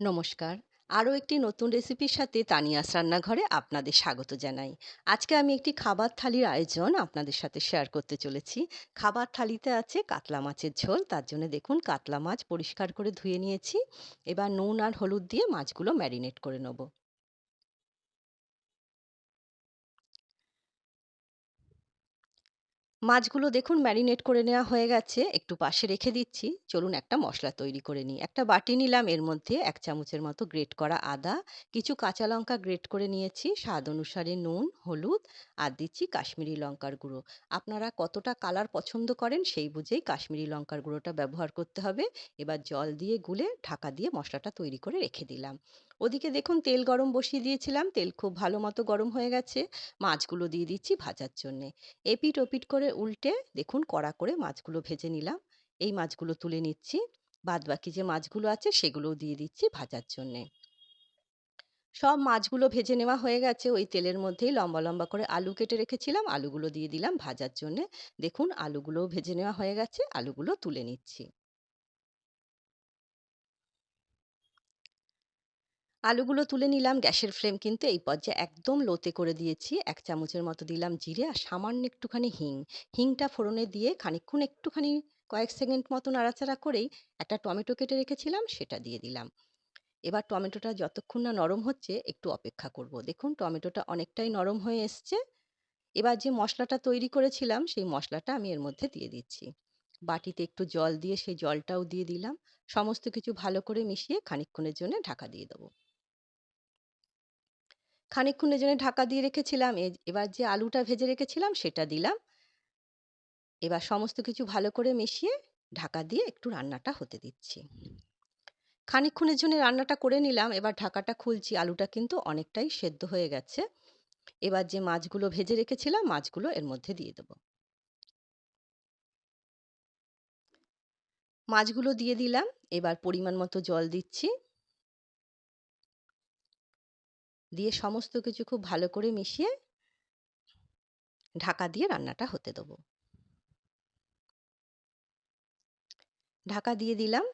নমস্কার। আরও একটি নতুন রেসিপির সাথে তানিয়াস রান্নাঘরে আপনাদের স্বাগত জানাই। আজকে আমি একটি খাবার থালির আয়োজন আপনাদের সাথে শেয়ার করতে চলেছি। খাবার থালিতে আছে কাতলা মাছের ঝোল। তার জন্য দেখুন কাতলা মাছ পরিষ্কার করে ধুয়ে নিয়েছি। এবার নুন আর হলুদ দিয়ে মাছগুলো ম্যারিনেট করে নেব। মাছগুলো দেখুন ম্যারিনেট করে নেওয়া হয়ে গেছে। একটু পাশে রেখে দিচ্ছি। চলুন একটা মসলা তৈরি করে নিই। একটা বাটি নিলাম, এর মধ্যে ১ চামচের মতো গ্রেট করা আদা, কিছু কাঁচা লঙ্কা গ্রেট করে নিয়েছি, স্বাদ অনুসারে নুন, হলুদ আর দিচ্ছি কাশ্মীরি লঙ্কার গুঁড়ো। আপনারা কতটা কালার পছন্দ করেন সেই বুঝেই কাশ্মীরি লঙ্কার গুঁড়োটা ব্যবহার করতে হবে। এবার জল দিয়ে গুলে ঢাকা দিয়ে মসলাটা তৈরি করে রেখে দিলাম। ওদিকে দেখুন তেল গরম বসিয়ে দিয়েছিলাম। তেল খুব ভালো মতো গরম হয়ে গেছে। মাছগুলো দিয়ে দিচ্ছি ভাজার জন্যে। এপিঠ ওপিঠ করে উল্টে দেখুন কড়া করে মাছগুলো ভেজে নিলাম। এই মাছগুলো তুলে নিচ্ছি। বাদবাকি যে মাছগুলো আছে সেগুলোও দিয়ে দিচ্ছি ভাজার জন্যে। সব মাছগুলো ভেজে নেওয়া হয়ে গেছে। ওই তেলের মধ্যেই লম্বা লম্বা করে আলু কেটে রেখেছিলাম, আলুগুলো দিয়ে দিলাম ভাজার জন্যে। দেখুন আলুগুলোও ভেজে নেওয়া হয়ে গেছে, আলুগুলো তুলে নিচ্ছি। আলুগুলো তুলে নিলাম। গ্যাসের ফ্লেম কিন্তু এই পর্যায়ে একদম লোতে করে দিয়েছি। ১ চামচের মতো দিলাম জিরে আর সামান্য একটুখানি হিং। হিংটা ফোড়নে দিয়ে খানিকক্ষণ একটুখানি কয়েক সেকেন্ড মতো নাড়াচাড়া করেই একটা টমেটো কেটে রেখেছিলাম সেটা দিয়ে দিলাম। এবার টমেটোটা যতক্ষণ না নরম হচ্ছে একটু অপেক্ষা করব। দেখুন টমেটোটা অনেকটাই নরম হয়ে এসছে। এবার যে মসলাটা তৈরি করেছিলাম সেই মসলাটা আমি এর মধ্যে দিয়ে দিচ্ছি। বাটিতে একটু জল দিয়ে সেই জলটাও দিয়ে দিলাম। সমস্ত কিছু ভালো করে মিশিয়ে খানিকক্ষণের জন্য ঢাকা দিয়ে দেবো। খানিকক্ষণের জন্য ঢাকা দিয়ে রেখেছিলাম। এবার যে আলুটা ভেজে রেখেছিলাম সেটা দিলাম। এবার সমস্ত কিছু ভালো করে মিশিয়ে ঢাকা দিয়ে একটু রান্নাটা হতে দিচ্ছি। খানিকক্ষণের জন্য রান্নাটা করে নিলাম। এবার ঢাকাটা খুলছি। আলুটা কিন্তু অনেকটাই সেদ্ধ হয়ে গেছে। এবার যে মাছগুলো ভেজে রেখেছিলাম মাছগুলো এর মধ্যে দিয়ে দেবো। মাছগুলো দিয়ে দিলাম। এবার পরিমাণ মতো জল দিচ্ছি। দিয়ে সমস্ত কিছু খুব ভালো করে মিশিয়ে ঢাকা দিয়ে রান্নাটা হতে দেবো। ঢাকা দিয়ে দিলাম।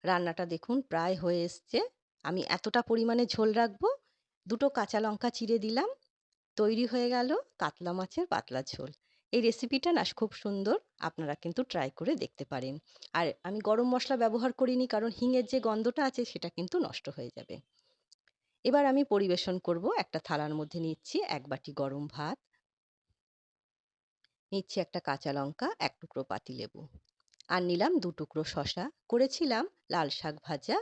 রান্নাটা দেখুন প্রায় হয়ে এসছে। আমি এতটা পরিমাণে ঝোল রাখবো। ২ টো কাঁচা লঙ্কা চিড়ে দিলাম। তৈরি হয়ে গেল কাতলা মাছের পাতলা ঝোল। এই রেসিপিটা না খুব সুন্দর। আপনারা কিন্তু ট্রাই করে দেখতে পারেন। আর আমি গরম মসলা ব্যবহার করিনি, কারণ হিঙের যে গন্ধটা আছে সেটা কিন্তু নষ্ট হয়ে যাবে। এবার আমি পরিবেশন করব। একটা থালার মধ্যে নিচ্ছি ১ বাটি গরম ভাত, নিচ্ছি একটা কাঁচা লঙ্কা, ১ টুকরো পাতিলেবু। আর নিলাম ২ টুকরো শসা। করেছিলাম লাল শাক ভাজা।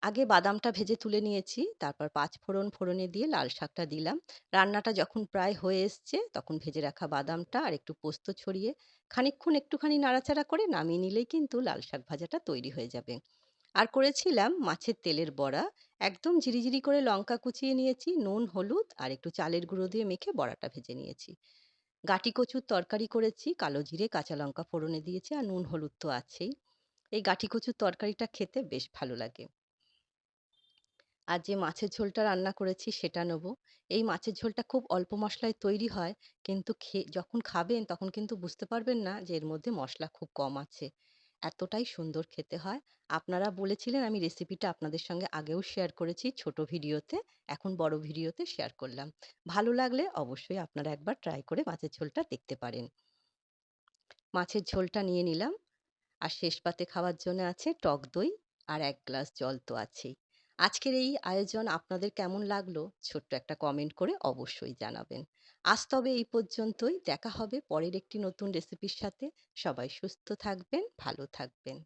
আগে বাদামটা ভেজে তুলে নিয়েছি। তারপর ৫ ফোড়ন ফোড়নে দিয়ে লাল শাকটা দিলাম। রান্নাটা যখন প্রায় হয়ে এসছে তখন ভেজে রাখা বাদামটা আর একটু পোস্ত ছড়িয়ে খানিকক্ষণ একটুখানি নাড়াচাড়া করে নামিয়ে নিলেই কিন্তু লাল শাক ভাজাটা তৈরি হয়ে যাবে। আর করেছিলাম মাছের তেলের বড়া। একদম ঝিরিঝিরি করে লঙ্কা কুচিয়ে নিয়েছি, নুন, হলুদ আর একটু চালের গুঁড়ো দিয়ে মেখে বড়াটা ভেজে নিয়েছি। গাঁটি কচুর তরকারি করেছি, কালো জিরে, কাঁচা লঙ্কা ফোড়নে দিয়েছি আর নুন হলুদ তো আছেই। এই গাঁটি কচুর তরকারিটা খেতে বেশ ভালো লাগে। আর যে মাছের ঝোলটা রান্না করেছি সেটা নেবো। এই মাছের ঝোলটা খুব অল্প মশলায় তৈরি হয়, কিন্তু যখন খাবেন তখন কিন্তু বুঝতে পারবেন না যে এর মধ্যে মশলা খুব কম আছে। এতটাই সুন্দর খেতে হয়। আপনারা বলেছিলেন, আমি রেসিপিটা আপনাদের সঙ্গে আগেও শেয়ার করেছি ছোট ভিডিওতে, এখন বড় ভিডিওতে শেয়ার করলাম। ভালো লাগলে অবশ্যই আপনারা একবার ট্রাই করে মাছের ঝোলটা দেখতে পারেন। মাছের ঝোলটা নিয়ে নিলাম। আর শেষ পাতে খাওয়ার জন্য আছে টক দই আর ১ গ্লাস জল তো আছেই। আজকের এই আয়োজন আপনাদের কেমন লাগলো ছোট্ট একটা কমেন্ট করে অবশ্যই জানাবেন। আজ তবে এই পর্যন্তই। দেখা হবে পরের একটি নতুন রেসিপির সাথে। সবাই সুস্থ থাকবেন, ভালো থাকবেন।